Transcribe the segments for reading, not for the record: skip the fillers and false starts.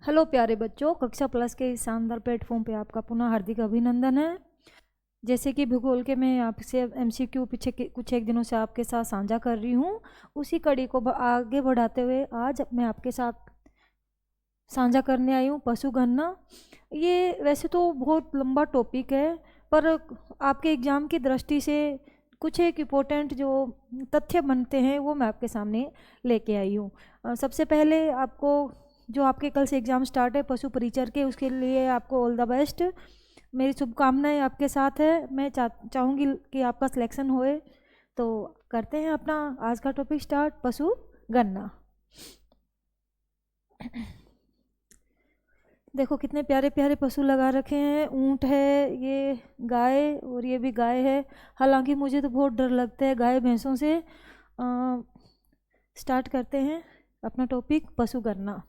Hello प्यारे बच्चों, कक्षा प्लस के इस शानदार प्लेटफॉर्म पे आपका पुनः हार्दिक अभिनंदन है। जैसे कि भूगोल के मैं आपसे एमसीक्यू पीछे कुछ एक दिनों से आपके साथ साझा कर रही हूँ, उसी कड़ी को आगे बढ़ाते हुए आज मैं आपके साथ साझा करने आई हूँ पशु गणना। ये वैसे तो बहुत लंबा टॉपिक है, पर आपके एग्ज़ाम की दृष्टि से कुछ एक इम्पोर्टेंट जो तथ्य बनते हैं वो मैं आपके सामने लेके आई हूँ। सबसे पहले आपको जो आपके कल से एग्ज़ाम स्टार्ट है पशु परिचर के, उसके लिए आपको ऑल द बेस्ट, मेरी शुभकामनाएं आपके साथ है। मैं चाहूँगी कि आपका सिलेक्शन होए। तो करते हैं अपना आज का टॉपिक स्टार्ट, पशु गणना। देखो कितने प्यारे प्यारे पशु लगा रखे हैं। ऊंट है, ये गाय, और ये भी गाय है। हालांकि मुझे तो बहुत डर लगता है गाय भैंसों से। स्टार्ट करते हैं अपना टॉपिक, पशु गणना।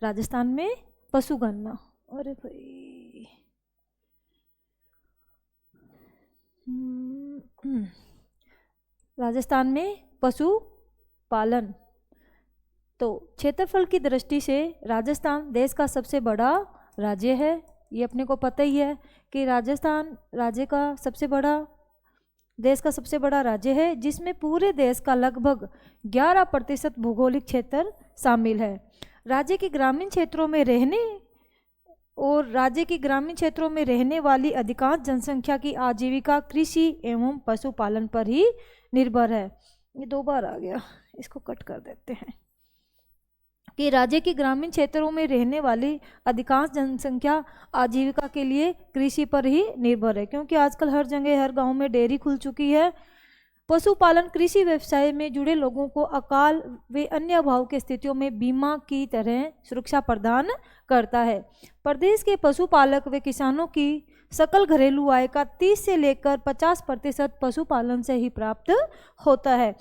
राजस्थान में पशु गणना। अरे भाई, राजस्थान में पशु पालन। तो क्षेत्रफल की दृष्टि से राजस्थान देश का सबसे बड़ा राज्य है। ये अपने को पता ही है कि राजस्थान देश का सबसे बड़ा राज्य है, जिसमें पूरे देश का लगभग 11% भौगोलिक क्षेत्र शामिल है। राज्य के ग्रामीण क्षेत्रों में रहने वाली अधिकांश जनसंख्या की आजीविका कृषि एवं पशुपालन पर ही निर्भर है। ये 2 बार आ गया, इसको कट कर देते हैं। कि राज्य के ग्रामीण क्षेत्रों में रहने वाली अधिकांश जनसंख्या आजीविका के लिए कृषि पर ही निर्भर है, क्योंकि आजकल हर जगह हर गांव में डेयरी खुल चुकी है। पशुपालन कृषि व्यवसाय में जुड़े लोगों को अकाल व अन्य अभाव की स्थितियों में बीमा की तरह सुरक्षा प्रदान करता है। प्रदेश के पशुपालक व किसानों की सकल घरेलू आय का 30 से लेकर 50% पशुपालन से ही प्राप्त होता है,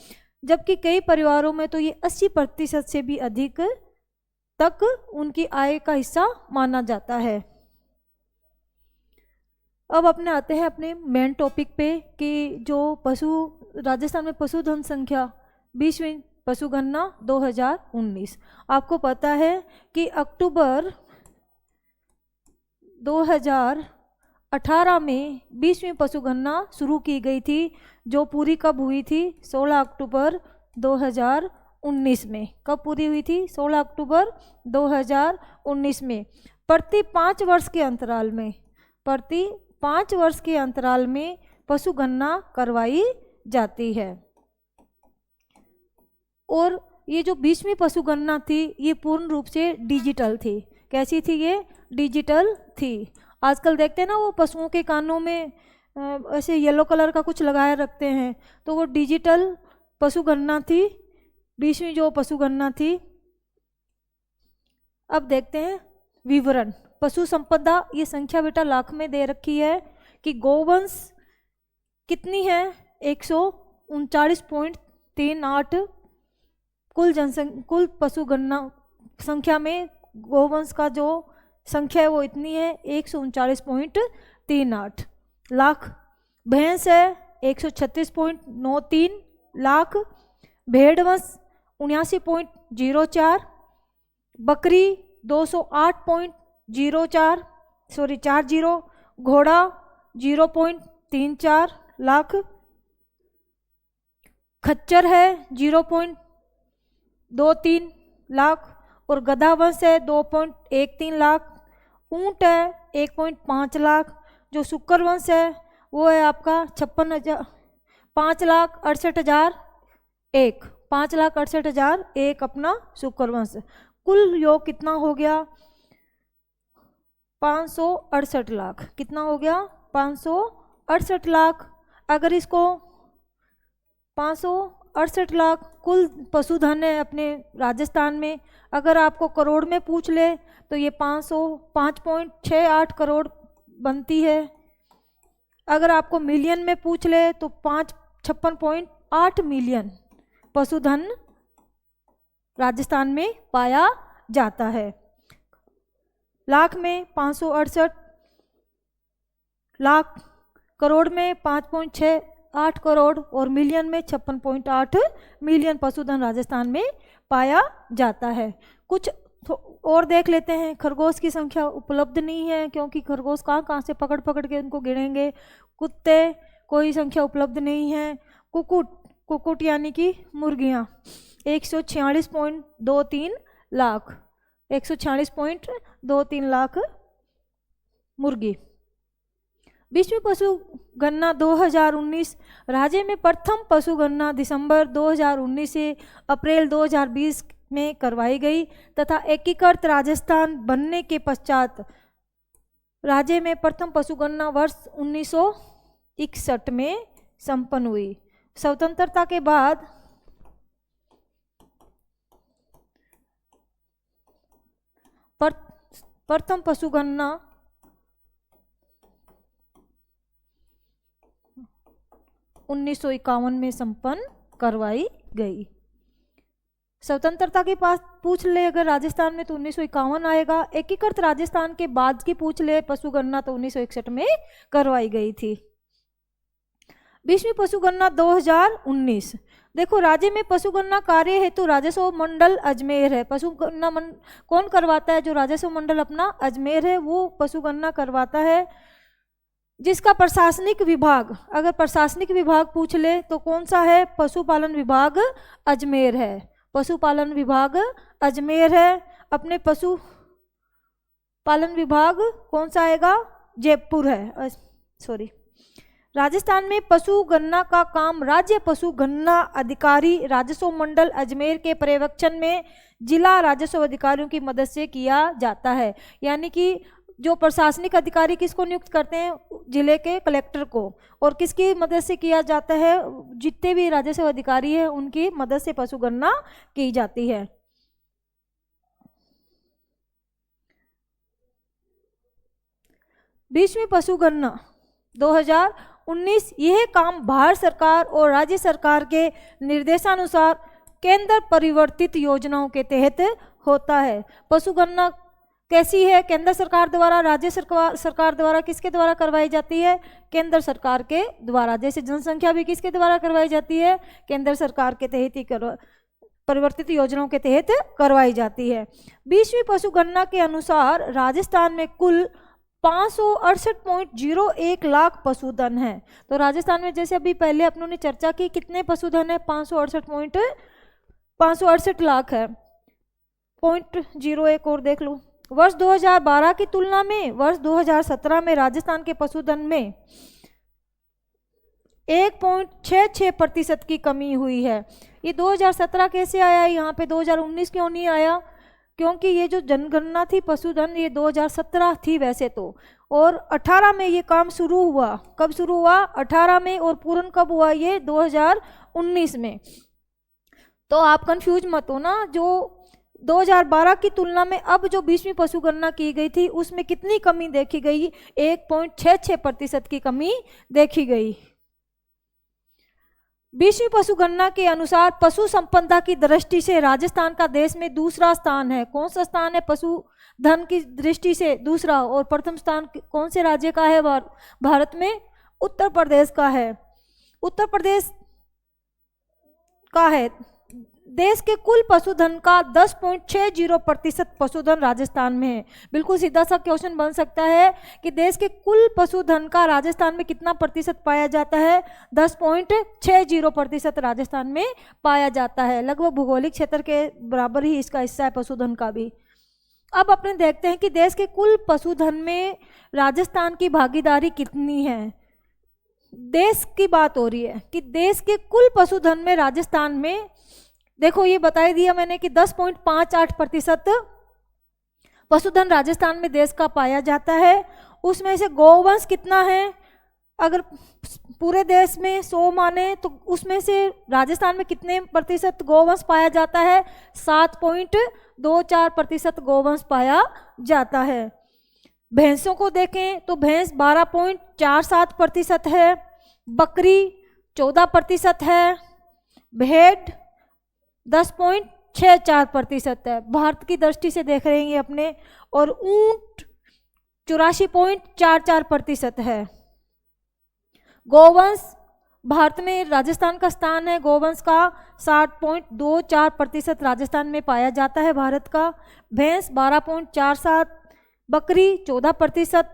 जबकि कई परिवारों में तो ये 80% से भी अधिक तक उनकी आय का हिस्सा माना जाता है। अब अपने आते हैं अपने मेन टॉपिक पे कि जो राजस्थान में पशुधन संख्या 20वीं पशु गणना 2019। आपको पता है कि अक्टूबर 2018 में 20वीं पशु गणना शुरू की गई थी, जो पूरी कब हुई थी? 16 अक्टूबर 2019 में। कब पूरी हुई थी? 16 अक्टूबर 2019 में। प्रति 5 वर्ष के अंतराल में पशु गणना करवाई जाती है। और ये जो 20वीं पशु गणना थी ये पूर्ण रूप से डिजिटल थी। कैसी थी ये? डिजिटल थी। आजकल देखते हैं ना, वो पशुओं के कानों में ऐसे येलो कलर का कुछ लगाए रखते हैं, तो वो डिजिटल पशु गणना थी, 20वीं जो पशु गणना थी। अब देखते हैं विवरण। पशु संपदा, ये संख्या बेटा लाख में दे रखी है कि गौवंश कितनी है? 139.38। कुल पशु गणना संख्या में गौवंश का जो संख्या है वो इतनी है, 139.38 लाख। भैंस है 136.93 लाख। भेड़वंश 79.04। बकरी 208.40। घोड़ा 0.34 लाख। खच्चर है 0.23 लाख। और गधा वंश है 2.13 लाख। ऊंट है 1.5 लाख। जो शुक्र वंश है वो है आपका 5,68,001। 5,68,001 अपना शुक्र वंश। कुल योग कितना हो गया? 568 लाख। कितना हो गया? 568 लाख। अगर इसको 568 लाख कुल पशुधन है अपने राजस्थान में, अगर आपको करोड़ में पूछ ले तो ये 5.68 करोड़ बनती है। अगर आपको मिलियन में पूछ ले तो 56.8 मिलियन पशुधन राजस्थान में पाया जाता है। लाख में 568 लाख, करोड़ में 5.68 करोड़ और मिलियन में 56.8 मिलियन पशुधन राजस्थान में पाया जाता है। कुछ और देख लेते हैं। खरगोश की संख्या उपलब्ध नहीं है, क्योंकि खरगोश कहाँ कहाँ से पकड़ पकड़ के उनको गिनेंगे। कुत्ते, कोई संख्या उपलब्ध नहीं है। कुकुट, कुकुट यानी कि मुर्गियाँ 146.23 लाख, 146.23 लाख मुर्गी। विश्व पशु गणना 2019, राज्य में प्रथम पशु गणना दिसंबर 2019 से अप्रैल 2020 में करवाई गई तथा एकीकृत राजस्थान बनने के पश्चात राज्य में प्रथम पशु गणना वर्ष 1961 में संपन्न हुई। स्वतंत्रता के बाद प्रथम पशु गणना 1951 में संपन्न करवाई गई। स्वतंत्रता के पास पूछ ले अगर राजस्थान में तो 1951 आएगा। एकीकृत राजस्थान के बाद की पूछ ले पशु गणना तो 1961 में करवाई गई थी। 20वीं पशु गणना 2019। देखो, राज्य में पशु गणना कार्य हेतु राजस्व मंडल अजमेर है। पशु गणना कौन करवाता है? जो राजस्व मंडल अपना अजमेर है वो पशु गणना करवाता है। जिसका प्रशासनिक विभाग, अगर प्रशासनिक विभाग पूछ ले तो कौन सा है? पशुपालन विभाग अजमेर है। पशुपालन विभाग अजमेर है। अपने पशु पालन विभाग कौन सा आएगा? जयपुर है। सॉरी, राजस्थान में पशु गणना का काम राज्य पशु गणना अधिकारी राजस्व मंडल अजमेर के पर्यवेक्षण में जिला राजस्व अधिकारियों की मदद से किया जाता है। यानी कि जो प्रशासनिक अधिकारी किसको नियुक्त करते हैं? जिले के कलेक्टर को। और किसकी मदद से किया जाता है? जितने भी राजस्व अधिकारी हैं उनकी मदद से पशु गणना की जाती है। बीसवीं पशु गणना 2019, यह काम भारत सरकार और राज्य सरकार के निर्देशानुसार केंद्र परिवर्तित योजनाओं के तहत होता है। पशु गणना कैसी है? केंद्र सरकार द्वारा, राज्य सरकार द्वारा, किसके द्वारा करवाई जाती है? केंद्र सरकार के द्वारा। जैसे जनसंख्या भी किसके द्वारा करवाई जाती है? केंद्र सरकार के तहत ही परिवर्तित योजनाओं के तहत करवाई जाती है। 20वीं पशु गणना के अनुसार राजस्थान में कुल 568.01 लाख पशुधन है। तो राजस्थान में जैसे अभी पहले अपनों ने चर्चा की, कितने पशुधन है? 568 लाख है। 0.01 और देख लो। वर्ष 2012 की तुलना में वर्ष 2017 में राजस्थान के पशुधन में 1.66% की कमी हुई है। ये 2017 कैसे आया यहाँ पे? 2019 क्यों नहीं आया? क्योंकि ये जो जनगणना थी पशुधन ये 2017 थी वैसे तो, और 18 में ये काम शुरू हुआ। कब शुरू हुआ? 18 में। और पूर्ण कब हुआ? ये 2019 में। तो आप कंफ्यूज मत हो ना। जो 2012 की तुलना में अब जो 20वीं पशु गणना की गई थी उसमें कितनी कमी देखी गई? 1.66% की कमी देखी गई। 20वीं पशु गणना के अनुसार पशु संपदा की दृष्टि से राजस्थान का देश में दूसरा स्थान है। कौन सा स्थान है? पशुधन की दृष्टि से दूसरा। और प्रथम स्थान कौन से राज्य का है भारत में? उत्तर प्रदेश का है। उत्तर प्रदेश का है। देश के कुल पशुधन का 10.60% पशुधन राजस्थान में है। बिल्कुल सीधा सा क्वेश्चन बन सकता है कि देश के कुल पशुधन का राजस्थान में कितना प्रतिशत पाया जाता है? 10.60% राजस्थान में पाया जाता है। लगभग भौगोलिक क्षेत्र के बराबर ही इसका हिस्सा है पशुधन का भी। अब अपने देखते हैं कि देश के कुल पशुधन में राजस्थान की भागीदारी कितनी है। देश की बात हो रही है कि देश के कुल पशुधन में राजस्थान में, देखो ये बता दिया मैंने कि 10.58% पशुधन राजस्थान में देश का पाया जाता है। उसमें से गौवंश कितना है? अगर पूरे देश में 100 माने तो उसमें से राजस्थान में कितने प्रतिशत गौवंश पाया जाता है? 7.24% गौवंश पाया जाता है। भैंसों को देखें तो भैंस 12.47% है, बकरी 14% है, भेड़ 10.64% है। भारत की दृष्टि से देख रहे हैं अपने। और ऊंट 84.44% है। गौवंश भारत में राजस्थान का स्थान है। गोवंश का 60.24% राजस्थान में पाया जाता है भारत का। भैंस 12.47, बकरी 14%,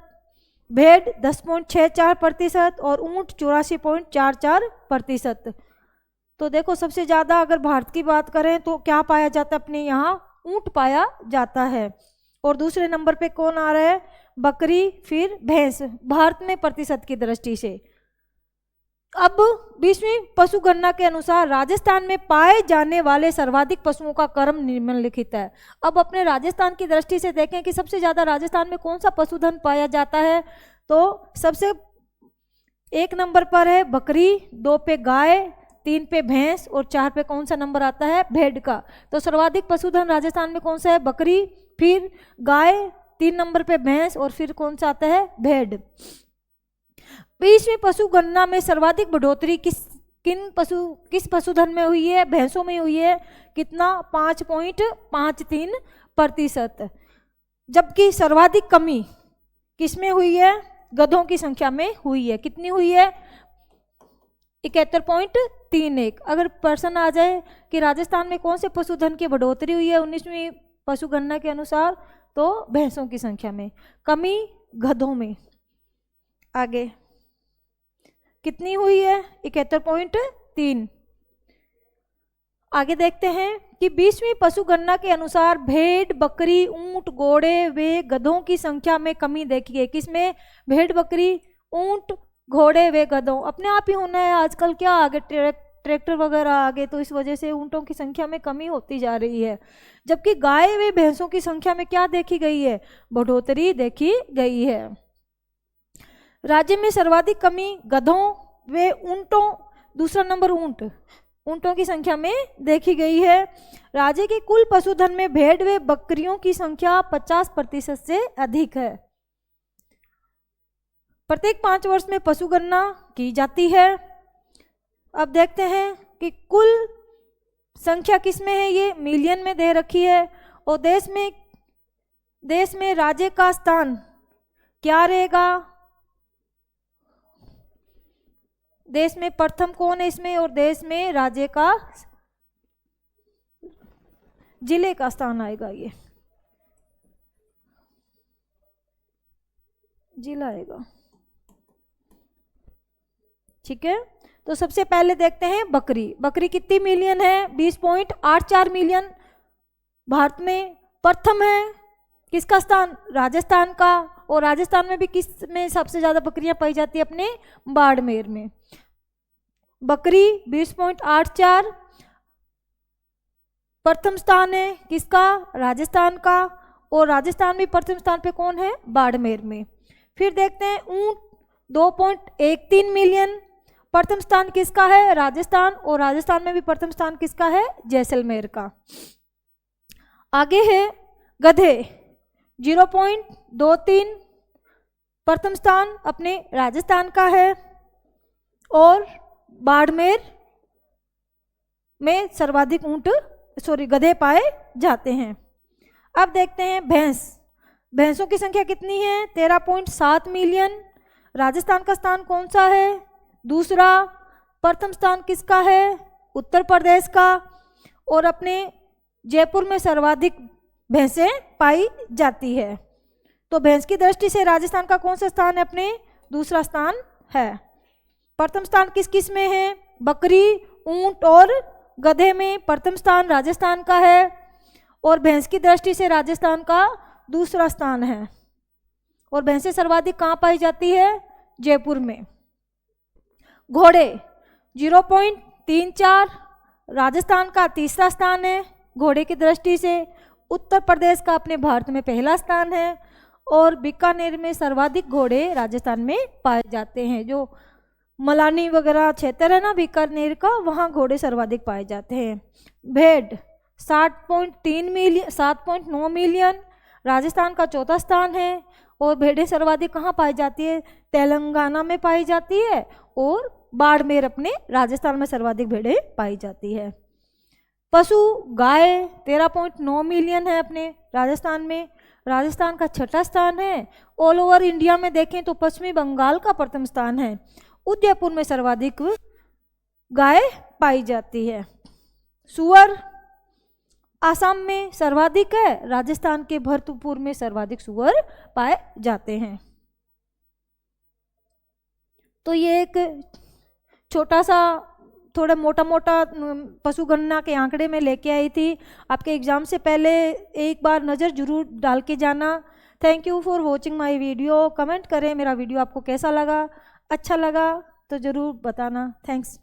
भेड़ 10.64% और ऊंट 84.44%। तो देखो सबसे ज़्यादा अगर भारत की बात करें तो क्या पाया जाता है अपने यहाँ, ऊंट पाया जाता है। और दूसरे नंबर पे कौन आ रहा है, बकरी, फिर भैंस, भारत में प्रतिशत की दृष्टि से। अब 20वीं पशु गणना के अनुसार राजस्थान में पाए जाने वाले सर्वाधिक पशुओं का क्रम निम्नलिखित है। अब अपने राजस्थान की दृष्टि से देखें कि सबसे ज्यादा राजस्थान में कौन सा पशुधन पाया जाता है, तो सबसे 1 नंबर पर है बकरी, 2 पे गाय, 3 पे भैंस और 4 पे कौन सा नंबर आता है, भेड़ का। तो सर्वाधिक पशुधन राजस्थान में कौन सा है, बकरी, फिर गाय, 3 नंबर पे भैंस और फिर कौन सा आता है, भेड़। 20वीं पशु गणना में सर्वाधिक बढ़ोतरी किस पशुधन में हुई है, भैंसों में हुई है। कितना, 5.53%। जबकि सर्वाधिक कमी किस में हुई है, गधों की संख्या में हुई है। कितनी हुई है, 71.31। अगर प्रश्न आ जाए कि राजस्थान में कौन से पशुधन की बढ़ोतरी हुई है 19वीं पशु गणना के अनुसार, तो भैंसों की संख्या में, कमी गधों में। आगे कितनी हुई है, 71.3। आगे देखते हैं कि 20वीं पशु गणना के अनुसार भेड़, बकरी, ऊंट, घोड़े व गधों की संख्या में कमी देखी गई। किसमें, भेड़, बकरी, ऊंट, घोड़े व गधों। अपने आप ही होना है, आजकल क्या आगे ट्रैक्टर वगैरह आ गए तो इस वजह से ऊंटों की संख्या में कमी होती जा रही है। जबकि गाय व भैंसों की संख्या में क्या देखी गई है, बढ़ोतरी देखी गई है। राज्य में सर्वाधिक कमी गधों व ऊंटों, दूसरा नंबर ऊंटों की संख्या में देखी गई है। राज्य के कुल पशुधन में भेड़ व बकरियों की संख्या 50% से अधिक है। प्रत्येक 5 वर्ष में पशु गणना की जाती है। अब देखते हैं कि कुल संख्या किस में है, ये मिलियन में दे रखी है। और देश में राज्य का स्थान क्या रहेगा, देश में प्रथम कौन है इसमें, और देश में राज्य का, जिले का स्थान आएगा, ये जिला आएगा। ठीक है, तो सबसे पहले देखते हैं बकरी कितनी मिलियन है, 20.84 मिलियन। भारत में प्रथम है, किसका स्थान, राजस्थान का। और राजस्थान में भी किस में सबसे ज्यादा बकरियां पाई जाती है, अपने बाड़मेर में। बकरी 20.84 प्रथम स्थान है, किसका, राजस्थान का। और राजस्थान में प्रथम स्थान पे कौन है, बाड़मेर में। फिर देखते हैं ऊंट 2.13 मिलियन, प्रथम स्थान किसका है, राजस्थान। और राजस्थान में भी प्रथम स्थान किसका है, जैसलमेर का। आगे है गधे 0.23, प्रथम स्थान अपने राजस्थान का है। और बाड़मेर में सर्वाधिक गधे पाए जाते हैं। अब देखते हैं भैंसों की संख्या कितनी है, 13.7 मिलियन। राजस्थान का स्थान कौन सा है, दूसरा। प्रथम स्थान किसका है, उत्तर प्रदेश का। और अपने जयपुर में सर्वाधिक भैंसें पाई जाती है। तो भैंस की दृष्टि से राजस्थान का कौन सा स्थान है, अपने दूसरा स्थान है। प्रथम स्थान किस में है, बकरी, ऊंट और गधे में प्रथम स्थान राजस्थान का है। और भैंस की दृष्टि से राजस्थान का दूसरा स्थान है। और भैंसें सर्वाधिक कहाँ पाई जाती है, जयपुर में। घोड़े 0.34, राजस्थान का तीसरा स्थान है घोड़े की दृष्टि से। उत्तर प्रदेश का अपने भारत में पहला स्थान है। और बीकानेर में सर्वाधिक घोड़े राजस्थान में पाए जाते हैं। जो मलानी वगैरह क्षेत्र है ना बीकानेर का, वहाँ घोड़े सर्वाधिक पाए जाते हैं। भेड़ 7.9 मिलियन, राजस्थान का चौथा स्थान है। और भेड़ें सर्वाधिक कहाँ पाई जाती है, तेलंगाना में पाई जाती है। और बाड़मेर अपने राजस्थान में सर्वाधिक भेड़ें पाई जाती है। पशु गाय 13.9 मिलियन है अपने राजस्थान में, राजस्थान का छठा स्थान है। ऑल ओवर इंडिया में देखें तो पश्चिमी बंगाल का प्रथम स्थान है। उदयपुर में सर्वाधिक गाय पाई जाती है। सुअर आसाम में सर्वाधिक है, राजस्थान के भरतपुर में सर्वाधिक सुअर पाए जाते हैं। तो ये एक छोटा सा थोड़ा मोटा मोटा पशुगणना के आंकड़े में लेके आई थी। आपके एग्जाम से पहले एक बार नज़र जरूर डाल के जाना। Thank you for watching my video. Comment करें मेरा वीडियो आपको कैसा लगा, अच्छा लगा तो ज़रूर बताना। थैंक्स।